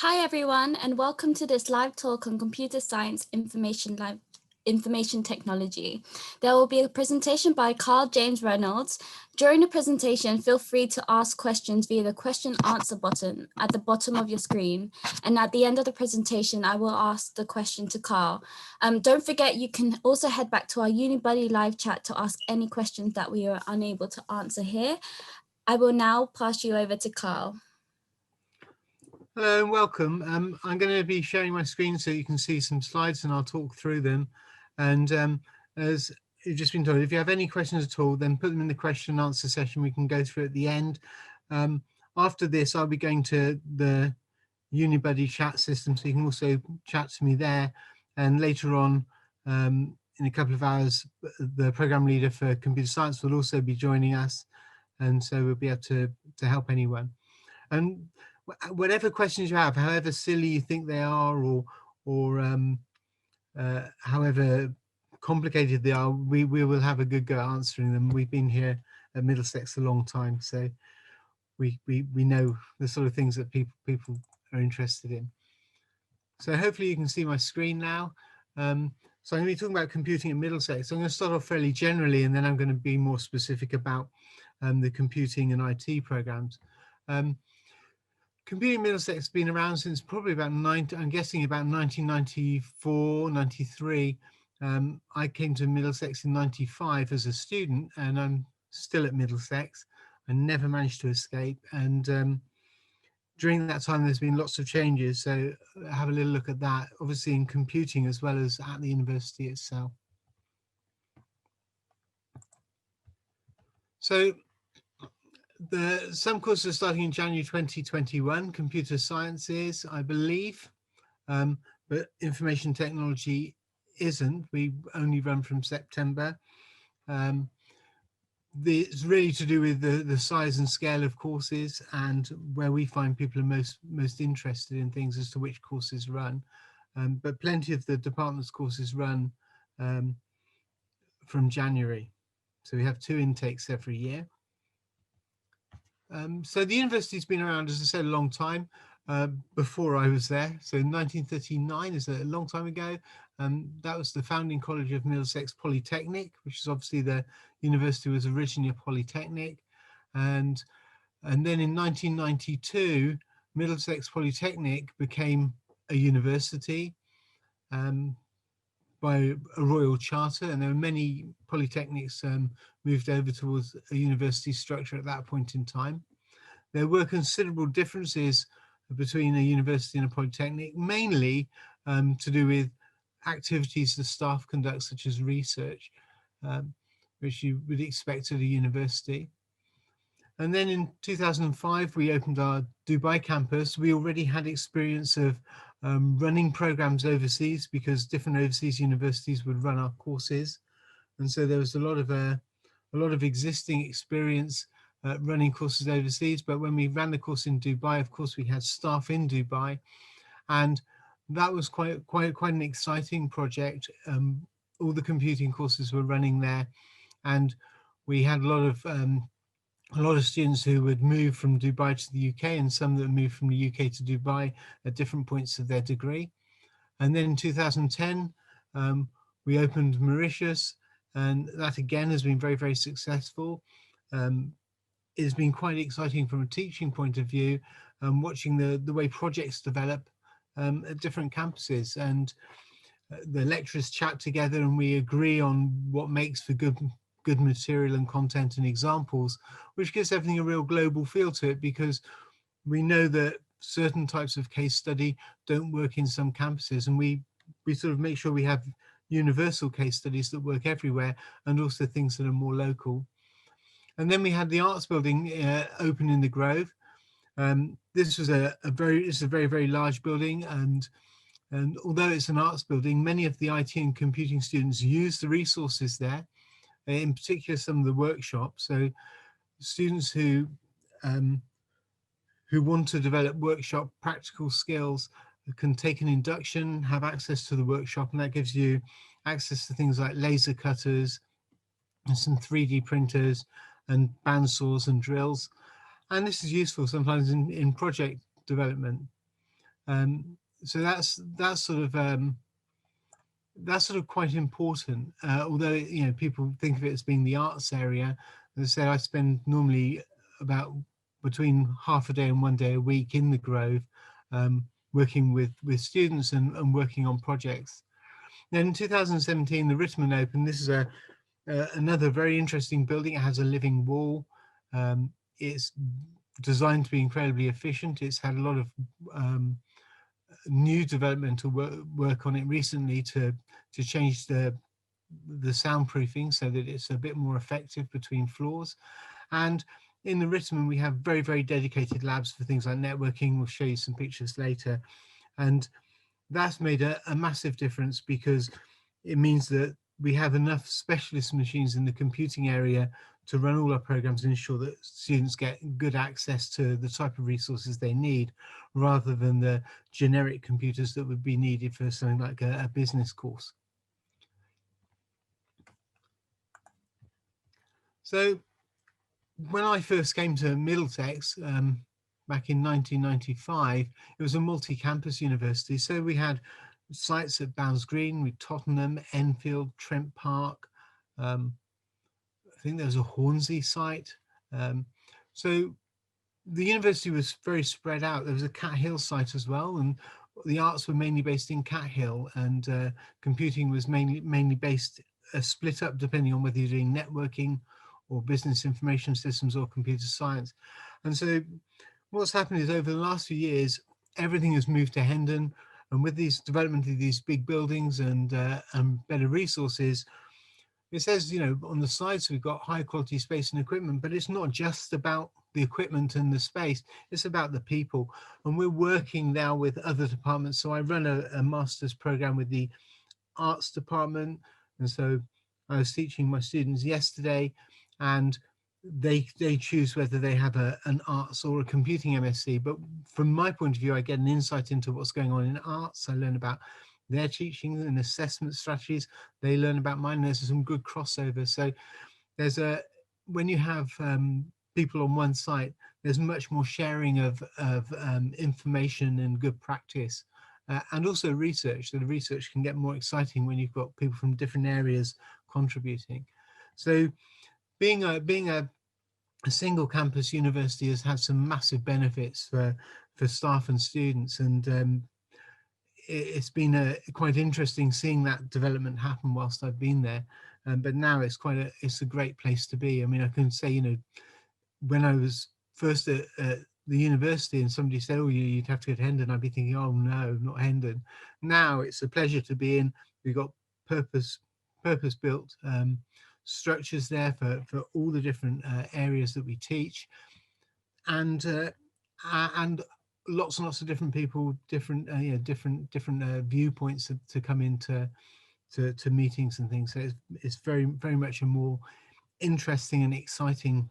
Hi everyone, and welcome to this live talk on computer science information technology. There will be a presentation by Carl James Reynolds. During the presentation, feel free to ask questions via the question answer button at the bottom of your screen. And at the end of the presentation, I will ask the question to Carl. Don't forget, you can also head back to our UniBuddy live chat to ask any questions that we are unable to answer here. I will now pass you over to Carl. Hello and welcome. I'm going to be sharing my screen so you can see some slides and I'll talk through them. And as you've just been told, if you have any questions at all, then put them in the question and answer session. We can go through at the end. After this, I'll be going to the UniBuddy chat system, so you can also chat to me there. And later on, in a couple of hours, the program leader for computer science will also be joining us. And so we'll be able to help anyone. And whatever questions you have, however silly you think they are, or however complicated they are, we will have a good go at answering them. We've been here at Middlesex a long time, so we know the sort of things that people are interested in. So hopefully you can see my screen now. So I'm going to be talking about computing at Middlesex. So I'm going to start off fairly generally, and then I'm going to be more specific about the computing and IT programs. Computing Middlesex has been around since probably about I'm guessing about 1994, 93. I came to Middlesex in 95 as a student, and I'm still at Middlesex. I never managed to escape. And during that time, there's been lots of changes. So have a little look at that, obviously in computing as well as at the university itself. So some courses are starting in January 2021, computer sciences, I believe, but information technology isn't. We only run from September. It's really to do with the size and scale of courses and where we find people are most interested in things as to which courses run. But plenty of the department's courses run from January. So we have 2 intakes every year. So the university's been around, as I said, a long time, before I was there. So 1939 is a long time ago. That was the founding college of Middlesex Polytechnic, which is obviously the university was originally a polytechnic. And then in 1992, Middlesex Polytechnic became a university by a royal charter, and there were many polytechnics moved over towards a university structure at that point in time. There were considerable differences between a university and a polytechnic, mainly to do with activities the staff conduct, such as research, which you would expect at a university. And then in 2005, we opened our Dubai campus. We already had experience of running programs overseas because different overseas universities would run our courses. And so there was a lot of existing experience running courses overseas. But when we ran the course in Dubai, of course, we had staff in Dubai. And that was quite an exciting project. All the computing courses were running there. And we had a lot of students who would move from Dubai to the UK, and some that moved from the UK to Dubai at different points of their degree. And then in 2010, we opened Mauritius, and that again has been very, very successful. It's been quite exciting from a teaching point of view, watching the way projects develop at different campuses, and the lecturers chat together and we agree on what makes for good material and content and examples, which gives everything a real global feel to it, because we know that certain types of case study don't work in some campuses, and we sort of make sure we have universal case studies that work everywhere, and also things that are more local. And then we had the arts building open in the Grove. This was a very, very large building, and although it's an arts building, many of the IT and computing students use the resources there, in particular some of the workshops. So students who want to develop workshop practical skills can take an induction, have access to the workshop, and that gives you access to things like laser cutters and some 3D printers and bandsaws and drills. And this is useful sometimes in project development. So that's sort of quite important. Although people think of it as being the arts area. As I said, I spend normally about between half a day and 1 day a week in the Grove, working with students and working on projects. Then in 2017, the Rittman opened. This is another very interesting building. It has a living wall. It's designed to be incredibly efficient. It's had a lot of new developmental work on it recently to change the soundproofing so that it's a bit more effective between floors. And in the Rittman, we have very, very dedicated labs for things like networking. We'll show you some pictures later. And that's made a massive difference, because it means that we have enough specialist machines in the computing area to run all our programs and ensure that students get good access to the type of resources they need, rather than the generic computers that would be needed for something like a business course. So when I first came to Middlesex back in 1995, it was a multi-campus university. So we had sites at Bowes Green, with Tottenham, Enfield, Trent Park. I think there was a Hornsey site. So the university was very spread out. There was a Cat Hill site as well, and the arts were mainly based in Cat Hill, and computing was mainly based split up depending on whether you're doing networking or business information systems or computer science. And so what's happened is, over the last few years, everything has moved to Hendon, and with these development of these big buildings and better resources, it says, on the sides we've got high quality space and equipment, but it's not just about the equipment and the space, it's about the people. And we're working now with other departments. So I run a master's program with the arts department, and so I was teaching my students yesterday, and they choose whether they have an arts or a computing MSc. But from my point of view, I get an insight into what's going on in arts. I learn about their teaching and assessment strategies. They learn about mine. There's some good crossover. So when you have people on one site, there's much more sharing of information and good practice, and also research. So the research can get more exciting when you've got people from different areas contributing. So being a single campus university has had some massive benefits for staff and students, and it's been quite interesting seeing that development happen whilst I've been there. But now it's a great place to be. I mean, I can say, when I was first at the university and somebody said, oh, you'd have to go to Hendon, I'd be thinking, oh no, not Hendon. Now it's a pleasure to be in. We've got purpose-built structures there for all the different areas that we teach, and lots and lots of different people, different viewpoints to come into to meetings and things. So it's very, very much a more interesting and exciting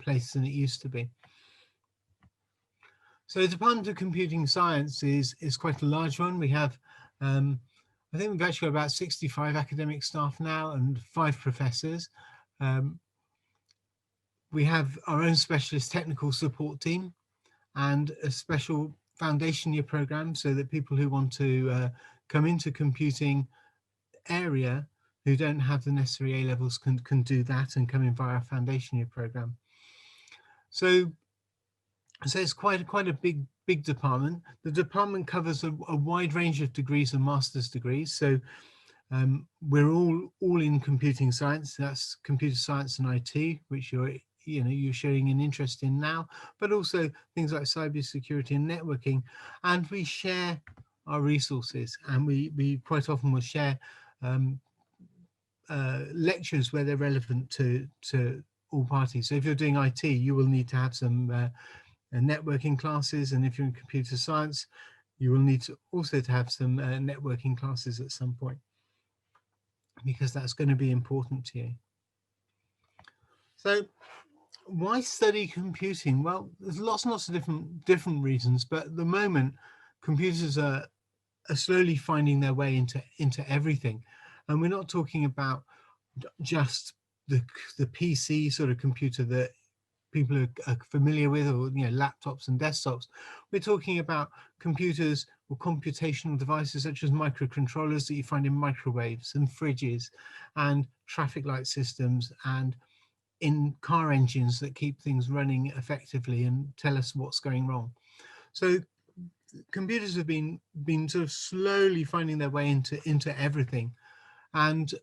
place than it used to be. So the Department of Computing Science is quite a large one. We have, I think we've actually got about 65 academic staff now and 5 professors. We have our own specialist technical support team and a special foundation year program, so that people who want to come into computing area who don't have the necessary A levels can do that and come in via our foundation year program. So it's quite a big department. The department covers a wide range of degrees and master's degrees. So we're all in computing science. That's computer science and IT, which you're showing an interest in now, but also things like cybersecurity and networking. And we share our resources, and we quite often will share lectures where they're relevant to all parties. So if you're doing IT, you will need to have some networking classes, and if you're in computer science, you will need to also have some networking classes at some point, because that's going to be important to you. So why study computing? Well, there's lots and lots of different reasons, but at the moment, computers are slowly finding their way into everything, and we're not talking about just the PC sort of computer that people are familiar with, or laptops and desktops. We're talking about computers or computational devices such as microcontrollers that you find in microwaves and fridges and traffic light systems and in car engines that keep things running effectively and tell us what's going wrong. So computers have been sort of slowly finding their way into everything, and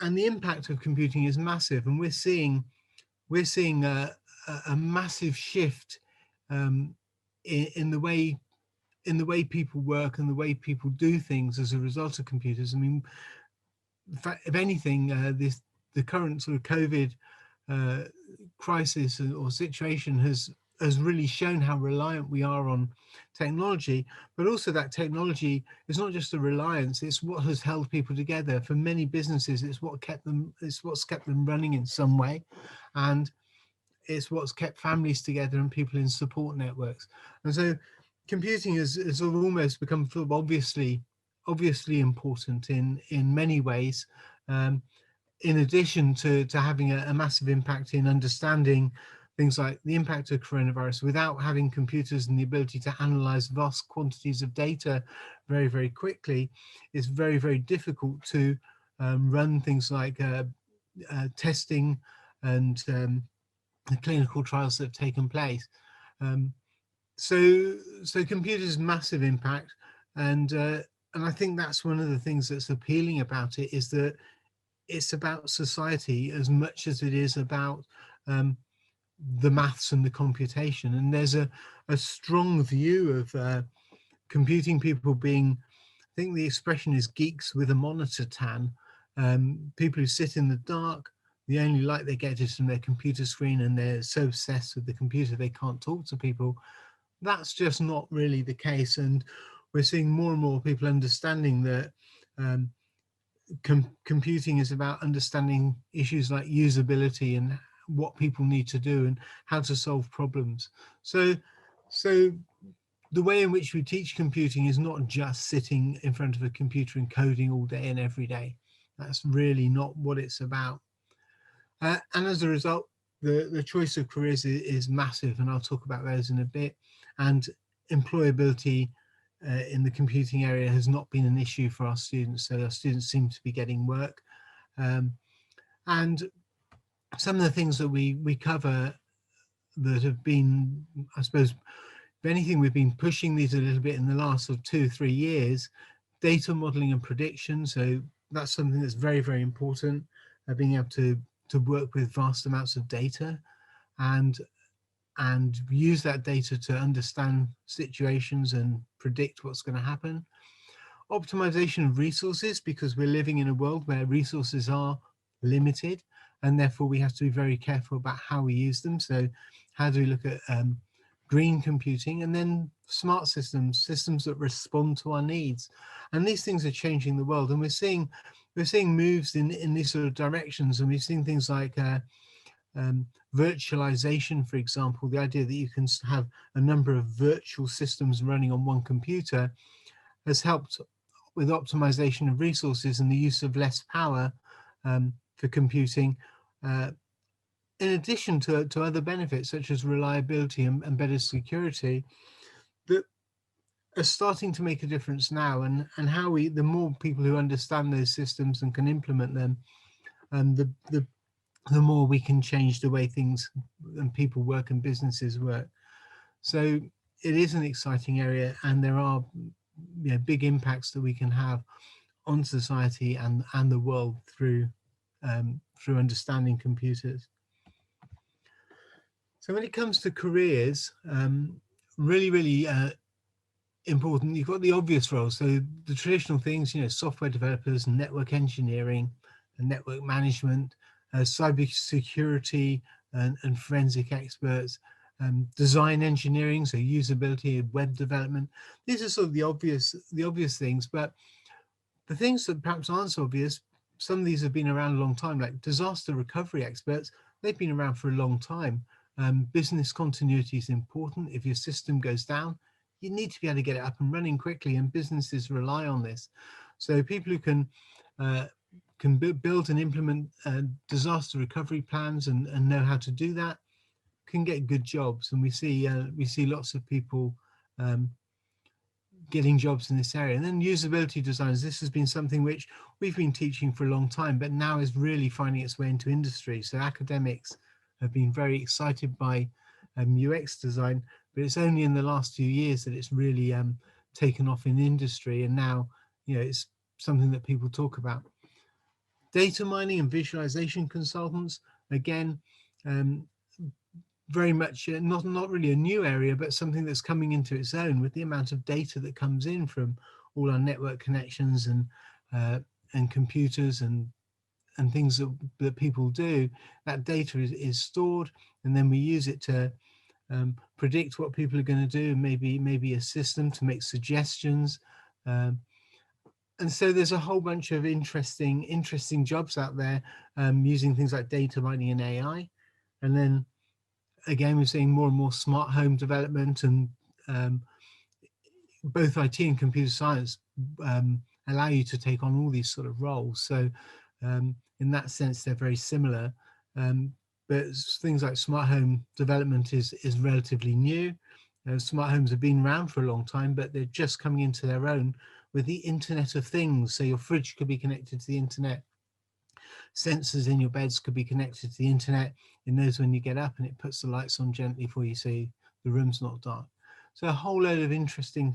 the impact of computing is massive, and we're seeing a massive shift in the way people work and the way people do things as a result of computers. I mean, in fact, if anything, the current sort of COVID crisis or situation has really shown how reliant we are on technology, but also that technology is not just a reliance, it's what has held people together. For many businesses, it's what's kept them running in some way, and it's what's kept families together and people in support networks. And so computing has sort of almost become sort of obviously important in many ways, in addition to having a massive impact in understanding things like the impact of coronavirus. Without having computers and the ability to analyze vast quantities of data very, very quickly, it's very, very difficult to run things like testing and the clinical trials that have taken place. So computers massive impact, and I think that's one of the things that's appealing about it, is that it's about society as much as it is about the maths and the computation. And there's a strong view of computing people being, I think the expression is geeks with a monitor tan, people who sit in the dark. The only light they get is from their computer screen, and they're so obsessed with the computer they can't talk to people. That's just not really the case, and we're seeing more and more people understanding that computing is about understanding issues like usability and what people need to do and how to solve problems. So the way in which we teach computing is not just sitting in front of a computer and coding all day and every day. That's really not what it's about. And as a result, the choice of careers is massive, and I'll talk about those in a bit. And employability in the computing area has not been an issue for our students, so our students seem to be getting work. And some of the things that we cover that have been, I suppose, if anything, we've been pushing these a little bit in the last sort of 2-3 years. Data modeling and prediction, so that's something that's very, very important, being able to work with vast amounts of data and use that data to understand situations and predict what's going to happen. Optimization of resources, because we're living in a world where resources are limited, and therefore we have to be very careful about how we use them. So how do we look at green computing, and then smart systems that respond to our needs? And these things are changing the world, and we're seeing moves in these sort of directions. And we've seen things like virtualization, for example, the idea that you can have a number of virtual systems running on one computer has helped with optimization of resources and the use of less power for computing, in addition to other benefits such as reliability and better security, that are starting to make a difference now. And how the more people who understand those systems and can implement them, the more we can change the way things and people work and businesses work. So it is an exciting area, and there are big impacts that we can have on society and the world through understanding computers. So when it comes to careers, really important, you've got the obvious roles. So the traditional things, software developers, network engineering, and network management, cyber security, and forensic experts, design engineering, so usability and web development. These are sort of the obvious things, but the things that perhaps aren't so obvious, some of these have been around a long time, like disaster recovery experts. They've been around for a long time. Business continuity is important. If your system goes down, you need to be able to get it up and running quickly, and businesses rely on this. So people who can build and implement disaster recovery plans and know how to do that, can get good jobs, and we see lots of people um, getting jobs in this area. And then usability designers, this has been something which we've been teaching for a long time, but now is really finding its way into industry. So academics have been very excited by UX design, but it's only in the last few years that it's really taken off in industry, and now it's something that people talk about. Data mining and visualization consultants, again, very much not really a new area, but something that's coming into its own with the amount of data that comes in from all our network connections and computers and things that people do. That data is stored, and then we use it to predict what people are going to do, maybe assist them to make suggestions. And so there's a whole bunch of interesting jobs out there using things like data mining and AI. And then again, we're seeing more and more smart home development, and both IT and computer science allow you to take on all these sort of roles. So in that sense, they're very similar. But things like smart home development is relatively new. Smart homes have been around for a long time, but they're just coming into their own with the Internet of Things. So your fridge could be connected to the internet. Sensors in your beds could be connected to the internet. It knows when you get up and it puts the lights on gently for you so the room's not dark. So a whole load of interesting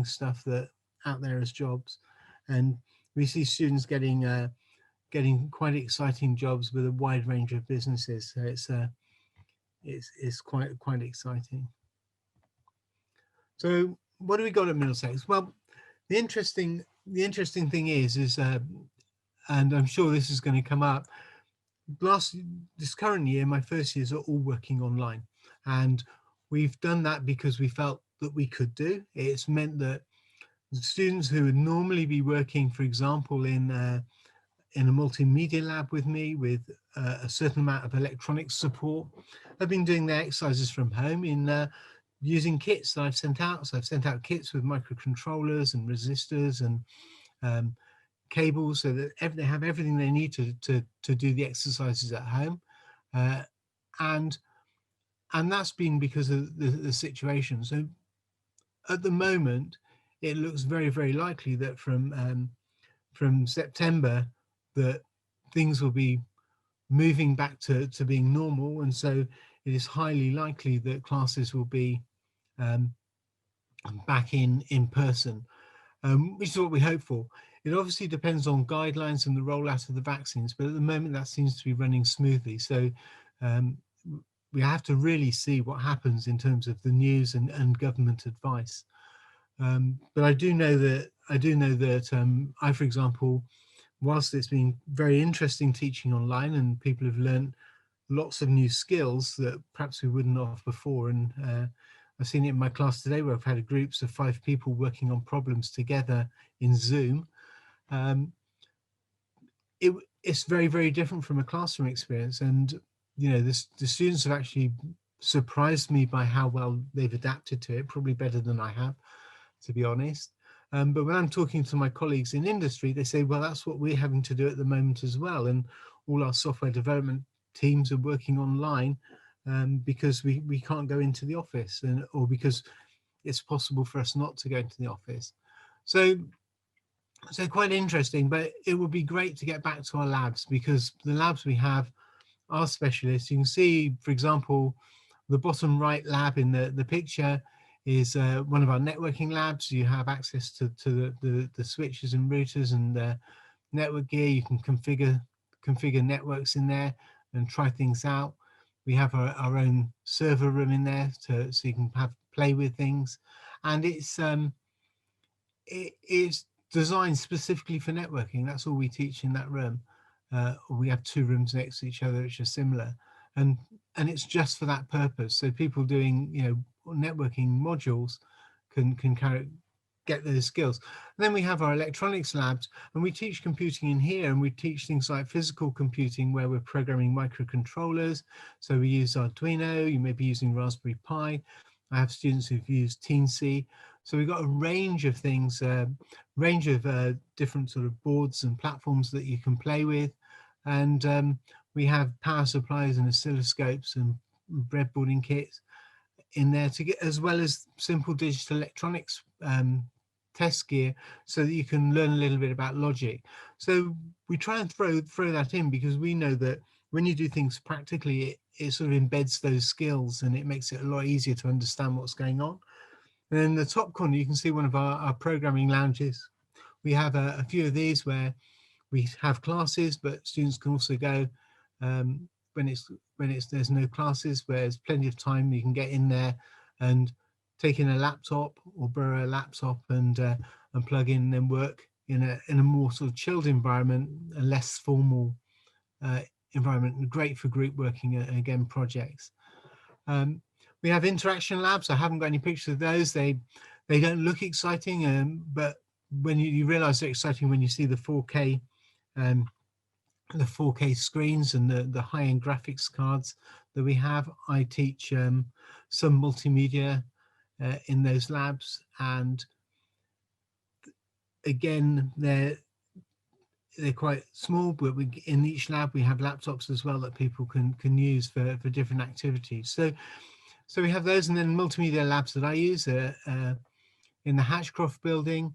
stuff that out there as jobs. And we see students getting quite exciting jobs with a wide range of businesses. So it's quite exciting. So what do we got at Middlesex? Well, the interesting thing is and I'm sure this is going to come up. This current year, my first years are all working online, and we've done that because we felt that we could do. It's meant that the students who would normally be working, for example, in a multimedia lab with me with a certain amount of electronics support, have been doing their exercises from home in using kits that I've sent out. So I've sent out kits with microcontrollers and resistors and cables, so that they have everything they need to do the exercises at home, and that's been because of the situation. So at the moment, it looks very likely that from September that things will be moving back to being normal, and so it is highly likely that classes will be back in person, which is what we hope for. It obviously depends on guidelines and the rollout of the vaccines, but at the moment that seems to be running smoothly. So we have to really see what happens in terms of the news and government advice. But I do know that I, for example, whilst it's been very interesting teaching online and people have learned lots of new skills that perhaps we wouldn't have before, and I've seen it in my class today where I've had groups of 5 people working on problems together in Zoom. It's very different from a classroom experience, and the students have actually surprised me by how well they've adapted to it, probably better than I have, to be honest. But when I'm talking to my colleagues in industry, they say, well, that's what we're having to do at the moment as well, and all our software development teams are working online because we can't go into the office, or because it's possible for us not to go into the office. So quite interesting, but it would be great to get back to our labs, because the labs we have are specialists. You can see, for example, the bottom right lab in the picture is one of our networking labs. You have access to the switches and routers and network gear. You can configure networks in there and try things out. We have our own server room in there so you can play with things, and it is designed specifically for networking. That's all we teach in that room. We have 2 rooms next to each other which are similar, and it's just for that purpose. So people doing networking modules can get those skills. And then we have our electronics labs, and we teach computing in here, and we teach things like physical computing where we're programming microcontrollers. So we use Arduino. You may be using Raspberry Pi. I have students who've used Teensy. So we've got a range of things, range of different sort of boards and platforms that you can play with. And we have power supplies and oscilloscopes and breadboarding kits in there to get, as well as simple digital electronics test gear, so that you can learn a little bit about logic. So we try and throw that in, because we know that when you do things practically, it sort of embeds those skills, and it makes it a lot easier to understand what's going on. And in the top corner, you can see one of our programming lounges. We have a few of these where we have classes, but students can also go when there's no classes, where there's plenty of time. You can get in there and take in a laptop or borrow a laptop and plug in and then work in a more sort of chilled environment, a less formal environment, great for group working and again projects. We have interaction labs. I haven't got any pictures of those. They don't look exciting, but when you realize they're exciting when you see the 4K screens and the high-end graphics cards that we have. I teach some multimedia in those labs, and again they're quite small, but in each lab we have laptops as well that people can use for different activities. So we have those, and then multimedia labs that I use in the Hatchcroft building.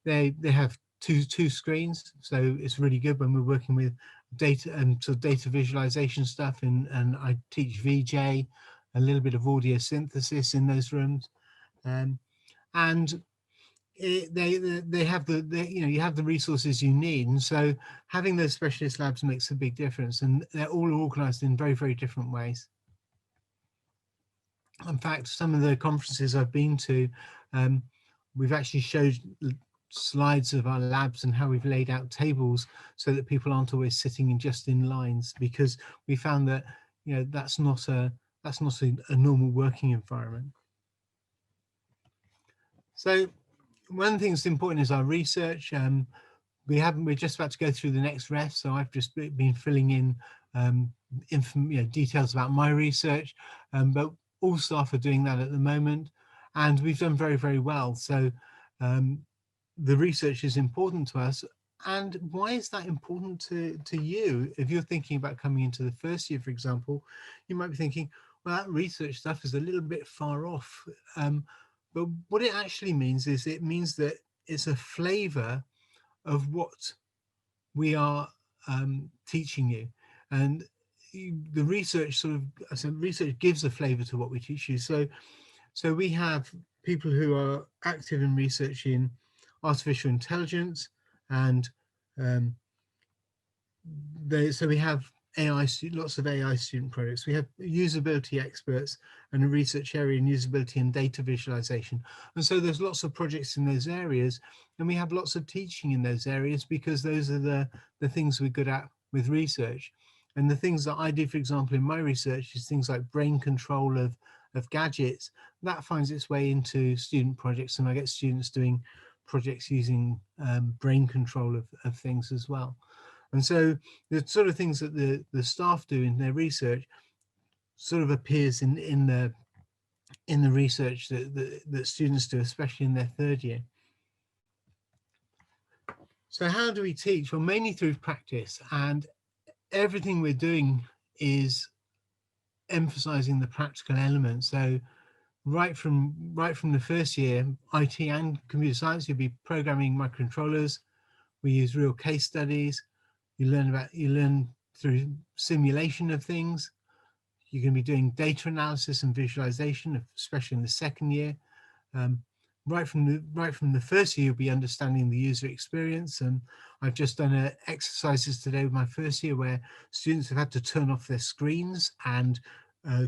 They have two screens, so it's really good when we're working with data and sort of data visualization stuff, and I teach VJ, a little bit of audio synthesis in those rooms, and they have you have the resources you need, and so having those specialist labs makes a big difference, and they're all organized in very, very different ways. In fact, some of the conferences I've been to, we've actually showed slides of our labs and how we've laid out tables so that people aren't always sitting in lines, because we found that that's not a normal working environment. So one of the things that's important is our research. We're just about to go through the next ref, so I've just been filling in details about my research, but all staff are doing that at the moment, and we've done very, very well. So the research is important to us. And why is that important to you? If you're thinking about coming into the first year, for example, you might be thinking, well, that research stuff is a little bit far off. But what it actually means is it means that it's a flavor of what we are teaching you. And the research research gives a flavor to what we teach you. So we have people who are active in research in artificial intelligence, and so we have lots of AI student projects. We have usability experts and a research area in usability and data visualization. And so there's lots of projects in those areas, and we have lots of teaching in those areas, because those are the things we're good at with research. And the things that I do, for example, in my research is things like brain control of gadgets. That finds its way into student projects, and I get students doing projects using brain control of things as well. And so the sort of things that the staff do in their research sort of appears in the research that students do, especially in their third year. So how do we teach? Well, mainly through practice, and everything we're doing is emphasizing the practical elements. So right from the first year, IT and computer science, you'll be programming microcontrollers. We use real case studies. You learn through simulation of things. You're going to be doing data analysis and visualization, especially in the second year. Right from the first year, you'll be understanding the user experience. And I've just done exercises today with my first year where students have had to turn off their screens and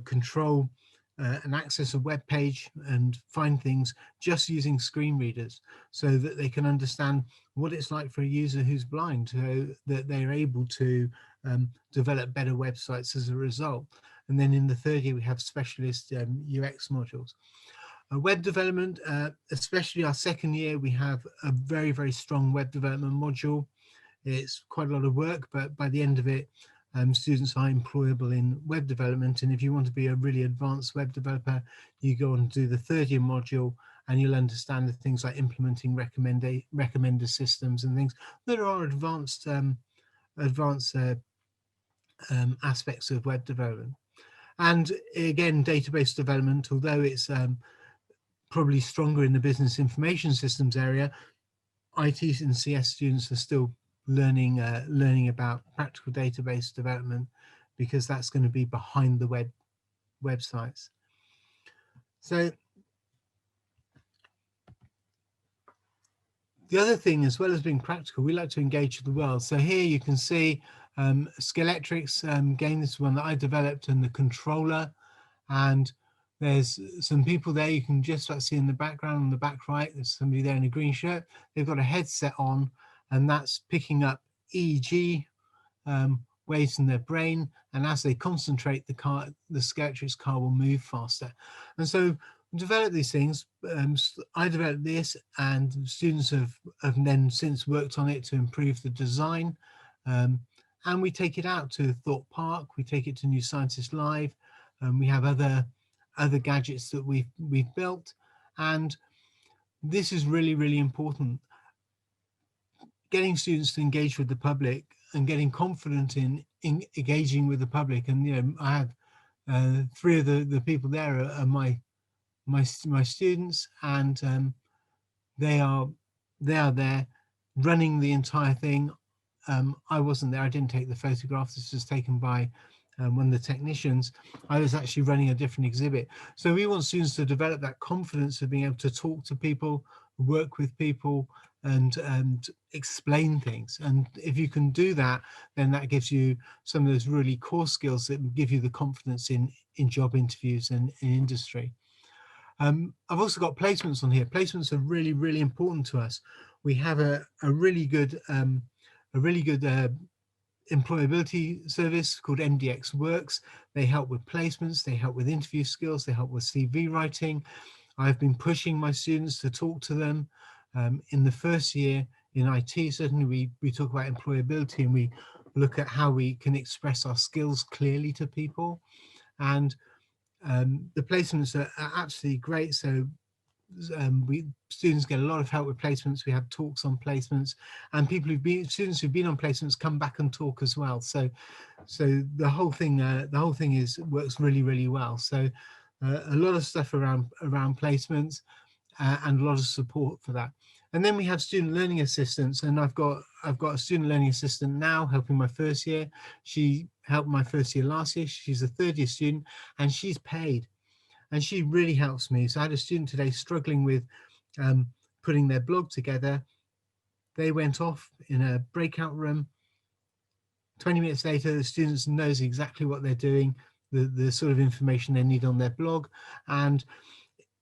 control and access a web page and find things just using screen readers, so that they can understand what it's like for a user who's blind, so that they're able to develop better websites as a result. And then in the third year, we have specialist UX modules. Web development, especially our second year, we have a very, very strong web development module. It's quite a lot of work, but by the end of it, students are employable in web development. And if you want to be a really advanced web developer, you go on to do the third year module, and you'll understand the things like implementing recommender systems and things that are advanced aspects of web development. And again, database development, although it's probably stronger in the business information systems area, IT and CS students are still learning about practical database development, because that's going to be behind the websites. So the other thing, as well as being practical, we like to engage with the world. So here you can see Scaletrix game. This is one that I developed, and the controller. And there's some people there you can just about see in the background. On the back right, there's somebody there in a green shirt. They've got a headset on, and that's picking up EEG waves in their brain. And as they concentrate, the Scaletrix car will move faster. And so develop these things. I developed this, and students have then since worked on it to improve the design. And we take it out to Thought Park. We take it to New Scientist Live. We have other gadgets that we've built, and this is really, really important. Getting students to engage with the public and getting confident in engaging with the public. And you know, I have 3 of the people there are my students, and they are there running the entire thing. I wasn't there. I didn't take the photograph. This was taken by one of the technicians. I was actually running a different exhibit. So we want students to develop that confidence of being able to talk to people, work with people, and explain things. And if you can do that, then that gives you some of those really core skills that give you the confidence in job interviews and in industry. I've also got placements on here. Placements are really, really important to us. We have a really good employability service called MDX Works. They help with placements, they help with interview skills, they help with CV writing. I've been pushing my students to talk to them. In the first year in IT, certainly we talk about employability, and we look at how we can express our skills clearly to people. And the placements are absolutely great. So students get a lot of help with placements. We have talks on placements, and students who've been on placements come back and talk as well. So the whole thing works really, really well. So a lot of stuff around placements, and a lot of support for that. And then we have student learning assistants, and I've got a student learning assistant now helping my first year. She helped my first year last year. She's a 3rd year student, and she's paid. And she really helps me. So I had a student today struggling with putting their blog together. They went off in a breakout room. 20 minutes later, the students knows exactly what they're doing, the sort of information they need on their blog. And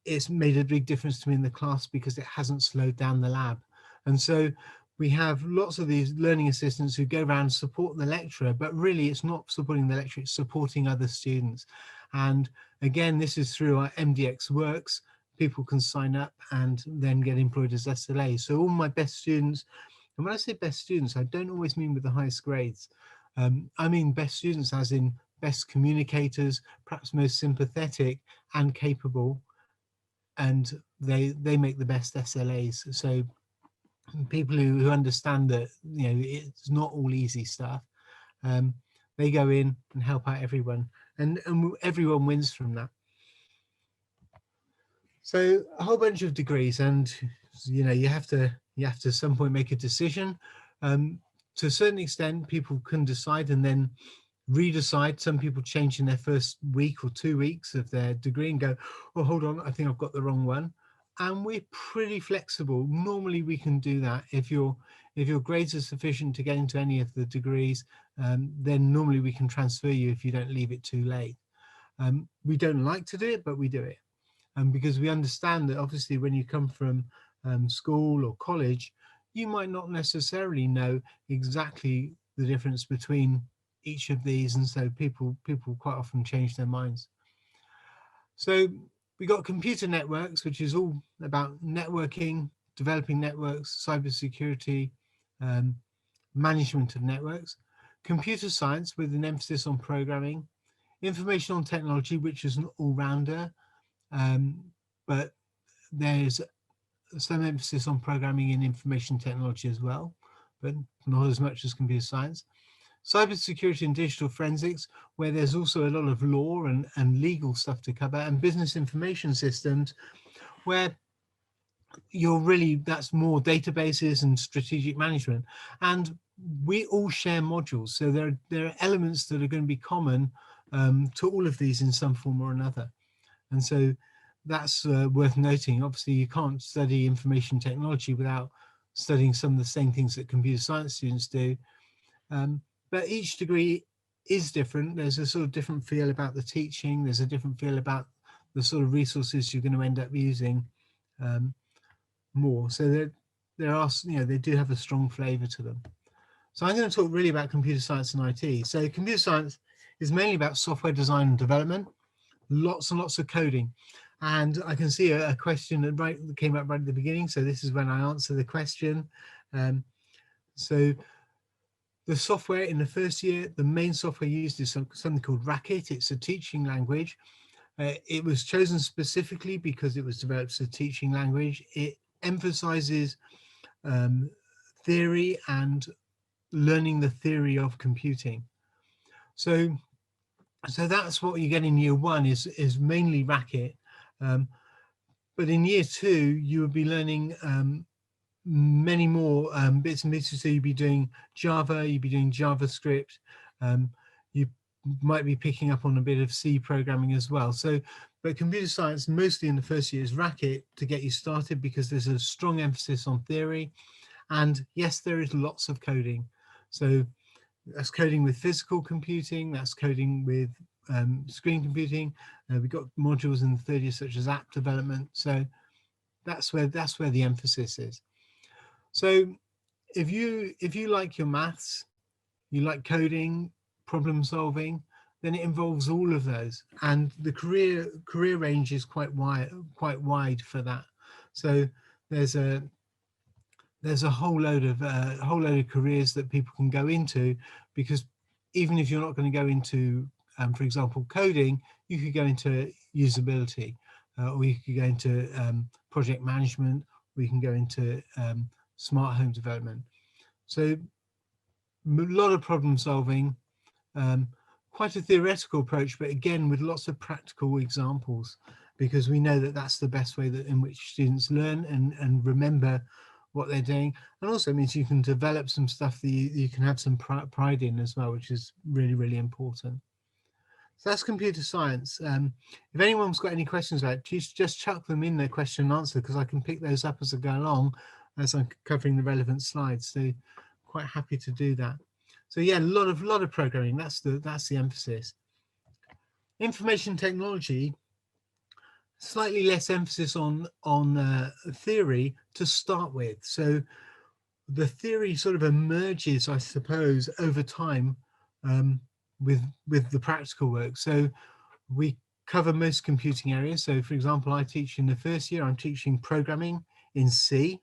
it's made a big difference to me in the class because it hasn't slowed down the lab. And so we have lots of these learning assistants who go around and support the lecturer, but really it's not supporting the lecturer, it's supporting other students. And again, this is through our MDX Works. People can sign up and then get employed as SLA. So all my best students, and when I say best students, I don't always mean with the highest grades. I mean best students as in best communicators, perhaps most sympathetic and capable, and they make the best SLAs. So people who understand that, you know, it's not all easy stuff. They go in and help out everyone, and everyone wins from that. So a whole bunch of degrees, and you know, you have to at some point make a decision. To a certain extent, people can decide and then redecide. Some people change in their first week or 2 weeks of their degree and go, oh, hold on, I think I've got the wrong one. And we're pretty flexible. Normally we can do that. If your grades are sufficient to get into any of the degrees, then normally we can transfer you if you don't leave it too late. We don't like to do it, but we do it. Because we understand that obviously when you come from school or college, you might not necessarily know exactly the difference between each of these, and so people quite often change their minds. So we got computer networks, which is all about networking, developing networks, cybersecurity, management of networks. Computer science with an emphasis on programming. Information technology, which is an all-rounder, but there's some emphasis on programming and information technology as well, but not as much as computer science. cybersecurity and digital forensics, where there's also a lot of law and legal stuff to cover, and business information systems, where that's more databases and strategic management. And we all share modules, so there are elements that are going to be common to all of these in some form or another. And so that's worth noting. Obviously, you can't study information technology without studying some of the same things that computer science students do. But each degree is different. There's a sort of different feel about the teaching. There's a different feel about the sort of resources you're going to end up using more. So there are, they do have a strong flavor to them. So I'm going to talk really about computer science and IT. So computer science is mainly about software design and development, lots and lots of coding. And I can see a question that came up right at the beginning. So this is when I answer the question. So the software in the first year, the main software used is something called Racket. It's a teaching language. It was chosen specifically because it was developed as a teaching language. It emphasizes theory and learning the theory of computing. So that's what you get in year one is mainly Racket. But in year two, you will be learning many more bits and pieces. So you'll be doing Java, you'll be doing JavaScript, you might be picking up on a bit of C programming as well. So, but computer science mostly in the first year is Racket to get you started, because there's a strong emphasis on theory. And yes, there is lots of coding. So that's coding with physical computing, that's coding with screen computing. We've got modules in the third year such as app development. So that's where the emphasis is. So if you like your maths, you like coding, problem solving, then it involves all of those, and the career range is quite wide for that. So there's a whole load of careers that people can go into, because even if you're not going to go into, for example, coding, you could go into usability, or you could go into project management, or you can go into smart home development. So a lot of problem solving, quite a theoretical approach, but again with lots of practical examples, because we know that that's the best way in which students learn and remember what they're doing. And also means you can develop some stuff that you can have some pride in as well, which is really, really important. So that's computer science. If anyone's got any questions about it, please just chuck them in their question and answer, because I can pick those up as I go along as I'm covering the relevant slides. So quite happy to do that. So yeah, a lot of programming. That's the emphasis. Information technology, slightly less emphasis on theory to start with. So the theory sort of emerges, I suppose, over time with the practical work. So we cover most computing areas. So for example, I teach in the first year, I'm teaching programming in C.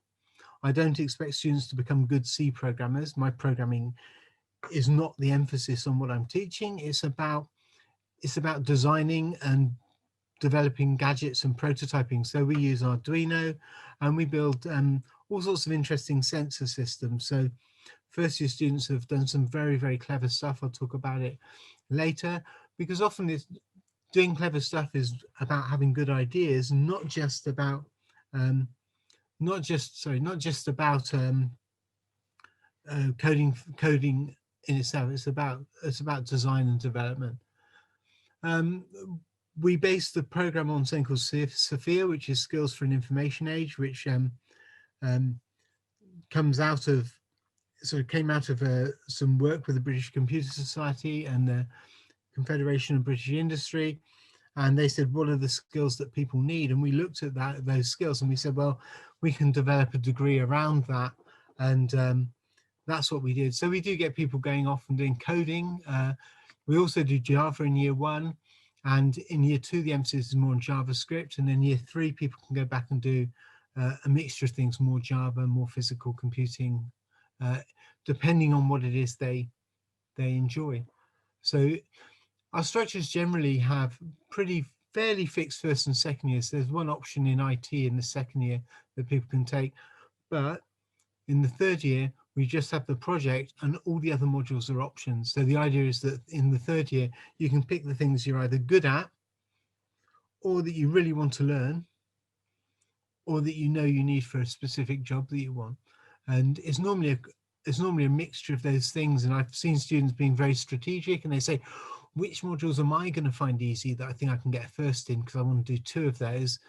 I don't expect students to become good C programmers. My programming is not the emphasis on what I'm teaching. It's about designing and developing gadgets and prototyping. So we use Arduino, and we build all sorts of interesting sensor systems. So first year students have done some very, very clever stuff. I'll talk about it later, because often doing clever stuff is about having good ideas, not just about coding in itself. It's about design and development. We based the program on something called Sophia, which is Skills for an Information Age, which came out of some work with the British Computer Society and the Confederation of British Industry. And they said, what are the skills that people need? And we looked at those skills, and we said, well, we can develop a degree around that. And that's what we did. So we do get people going off and doing coding. We also do Java in year one. And in year two, the emphasis is more on JavaScript. And then year three, people can go back and do a mixture of things, more Java, more physical computing, depending on what it is they enjoy. So our structures generally have fairly fixed first and second years. There's one option in IT in the second year that people can take. But in the third year, we just have the project and all the other modules are options. So the idea is that in the third year, you can pick the things you're either good at or that you really want to learn, or that you know you need for a specific job that you want. And it's normally a mixture of those things. And I've seen students being very strategic and they say, which modules am I going to find easy that I think I can get first in because I want to do 2 of those.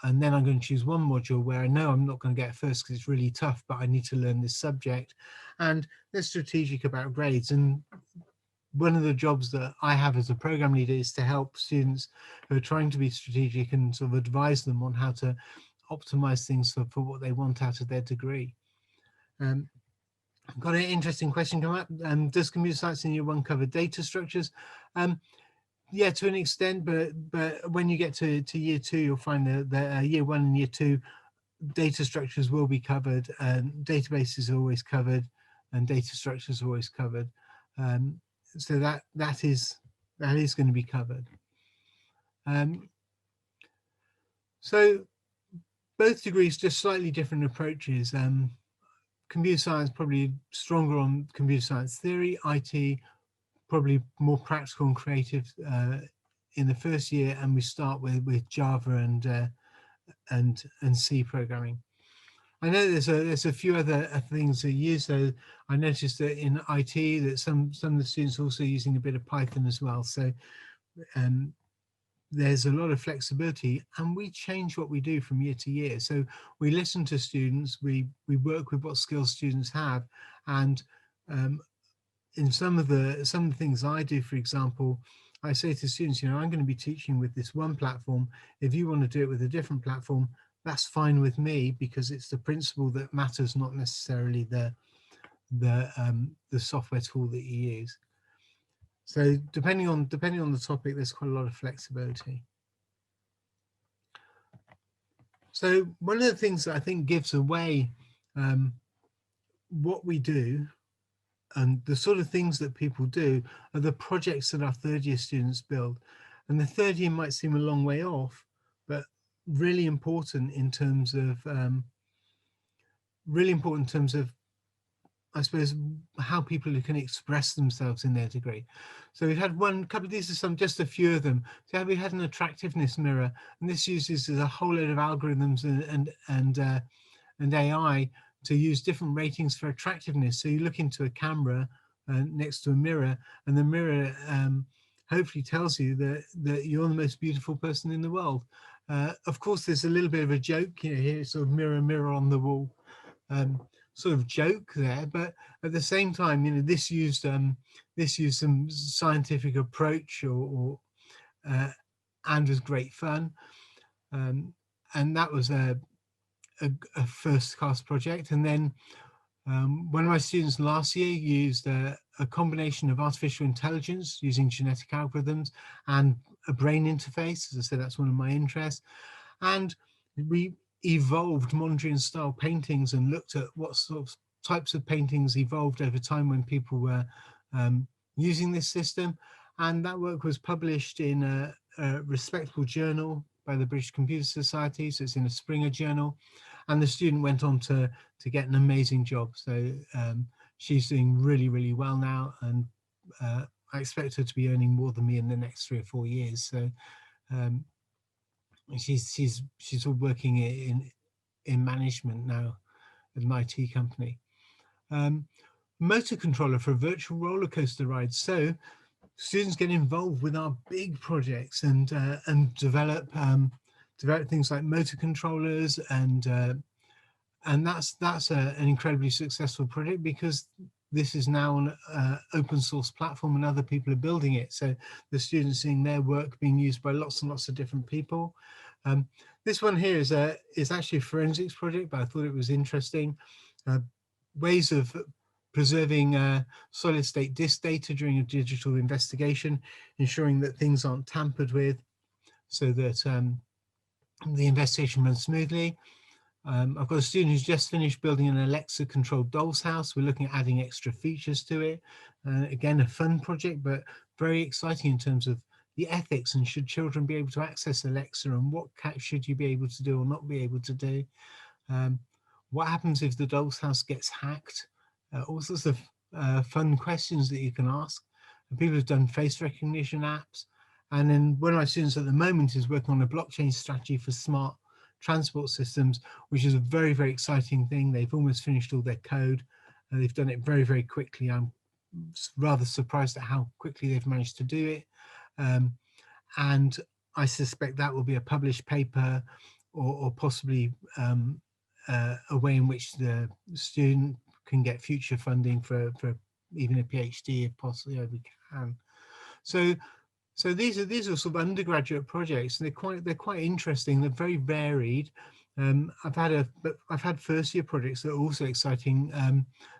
And then I'm going to choose one module where I know I'm not going to get first because it's really tough, but I need to learn this subject. And they're strategic about grades. And one of the jobs that I have as a program leader is to help students who are trying to be strategic and sort of advise them on how to optimize things for what they want out of their degree. I've got an interesting question come up. Does computer science in year 1 cover data structures? Yeah, to an extent, but when you get to year 2, you'll find that year 1 and year 2, data structures will be covered, and databases are always covered, and data structures are always covered. So that is going to be covered. So both degrees, just slightly different approaches. Computer science probably stronger on computer science theory, IT probably more practical and creative in the first year, and we start with Java and C programming. I know there's a few other things to use. So I noticed that in IT that some of the students are also using a bit of Python as well. So there's a lot of flexibility, and we change what we do from year to year. So we listen to students, we work with what skills students have, and in some of the things I do, for example, I say to students, I'm going to be teaching with this one platform. If you want to do it with a different platform, that's fine with me, because it's the principle that matters, not necessarily the software tool that you use. So depending on the topic, there's quite a lot of flexibility. So one of the things that I think gives away what we do and the sort of things that people do are the projects that our third year students build. And the third year might seem a long way off, but really important in terms of I suppose, how people can express themselves in their degree. So we've had these are just a few of them. So we had an attractiveness mirror, and this uses a whole load of algorithms and AI to use different ratings for attractiveness. So you look into a camera next to a mirror, and the mirror hopefully tells you that you're the most beautiful person in the world. Of course, there's a little bit of a joke here, sort of mirror, mirror on the wall. Sort of joke there, but at the same time, this used some scientific approach and was great fun, and that was a first class project. And then one of my students last year used a combination of artificial intelligence using genetic algorithms and a brain interface. As I said, that's one of my interests, and we evolved Mondrian style paintings and looked at what sort of types of paintings evolved over time when people were using this system. And that work was published in a respectable journal by the British Computer Society. So it's in a Springer journal. And the student went on to get an amazing job. So she's doing really, really well now. And I expect her to be earning more than me in the next 3 or 4 years. So she's all working in management now at an IT company. Motor controller for a virtual roller coaster ride. So students get involved with our big projects and develop things like motor controllers, and that's an incredibly successful project because this is now an open source platform and other people are building it. So the students seeing their work being used by lots and lots of different people. This one here is actually a forensics project, but I thought it was interesting. Ways of preserving solid state disk data during a digital investigation, ensuring that things aren't tampered with so that the investigation runs smoothly. I've got a student who's just finished building an Alexa controlled doll's house. We're looking at adding extra features to it. Again, a fun project, but very exciting in terms of the ethics, and should children be able to access Alexa, and what should you be able to do or not be able to do. What happens if the doll's house gets hacked? all sorts of fun questions that you can ask. And people have done face recognition apps. And then one of my students at the moment is working on a blockchain strategy for smart transport systems, which is a very, very exciting thing. They've almost finished all their code. And they've done it very, very quickly. I'm rather surprised at how quickly they've managed to do it. And I suspect that will be a published paper, or possibly a way in which the student can get future funding for even a PhD if possibly we can. So these are sort of undergraduate projects, and they're quite interesting. They're very varied. I've had first year projects that are also exciting.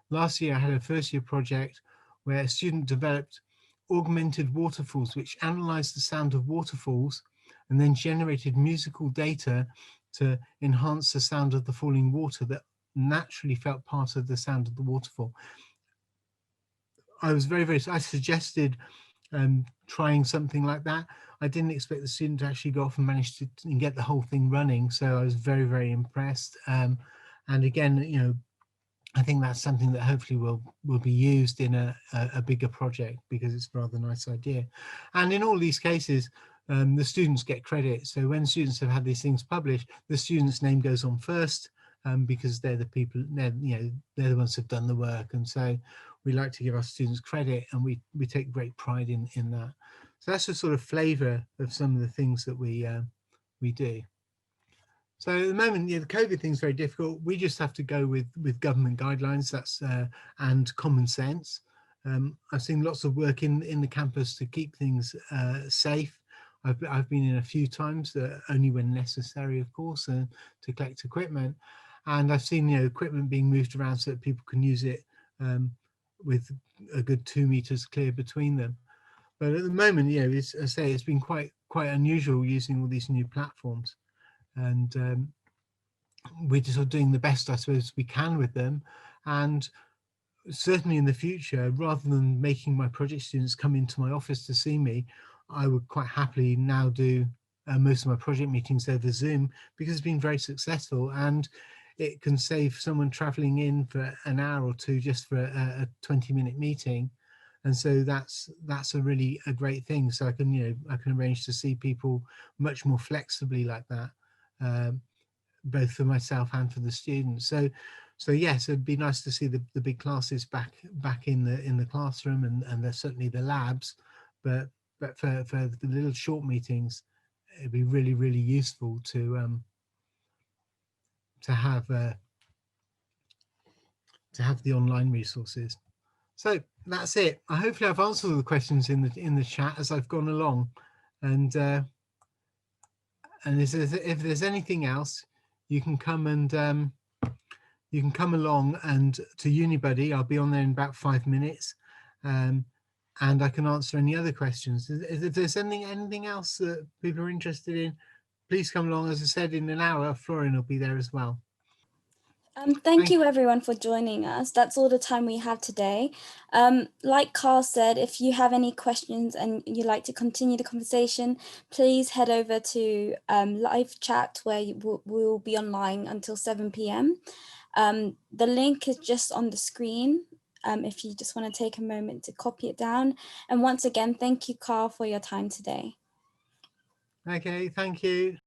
Last year I had a first year project where a student developed augmented waterfalls, which analyzed the sound of waterfalls and then generated musical data to enhance the sound of the falling water that naturally felt part of the sound of the waterfall. I suggested trying something like that. I didn't expect the student to actually go off and manage to and get the whole thing running. So I was very, very impressed. And again, I think that's something that hopefully will be used in a bigger project, because it's a rather nice idea. And in all these cases, the students get credit. So when students have had these things published, the student's name goes on first, because they're the people, they're the ones who've done the work. And so we like to give our students credit, and we take great pride in that. So that's a sort of flavour of some of the things that we do. So at the moment, the COVID thing's very difficult. We just have to go with government guidelines. That's and common sense. I've seen lots of work in the campus to keep things safe. I've been in a few times, only when necessary, of course, to collect equipment. And I've seen equipment being moved around so that people can use it with a good 2 meters clear between them. But at the moment, as I say, it's been quite unusual using all these new platforms. And we're just sort of doing the best, I suppose, we can with them. And certainly in the future, rather than making my project students come into my office to see me, I would quite happily now do most of my project meetings over Zoom, because it's been very successful, and it can save someone traveling in for an hour or two just for a 20-minute meeting. And so that's a great thing. So I can arrange to see people much more flexibly like that, both for myself and for the students. So yes, it'd be nice to see the big classes back in the classroom, and certainly the labs, but for the little short meetings, it'd be really, really useful to have the online resources. So that's it. Hopefully I've answered all the questions in the chat as I've gone along, and if there's anything else, you can come along and to Unibuddy. I'll be on there in about 5 minutes, and I can answer any other questions. If there's anything else that people are interested in, please come along. As I said, in an hour, Florian will be there as well. Thank you everyone for joining us. That's all the time we have today. Like Carl said, if you have any questions and you'd like to continue the conversation, please head over to live chat, where we'll be online until 7 p.m. The link is just on the screen, if you just want to take a moment to copy it down. And once again, thank you, Carl, for your time today. Okay, thank you.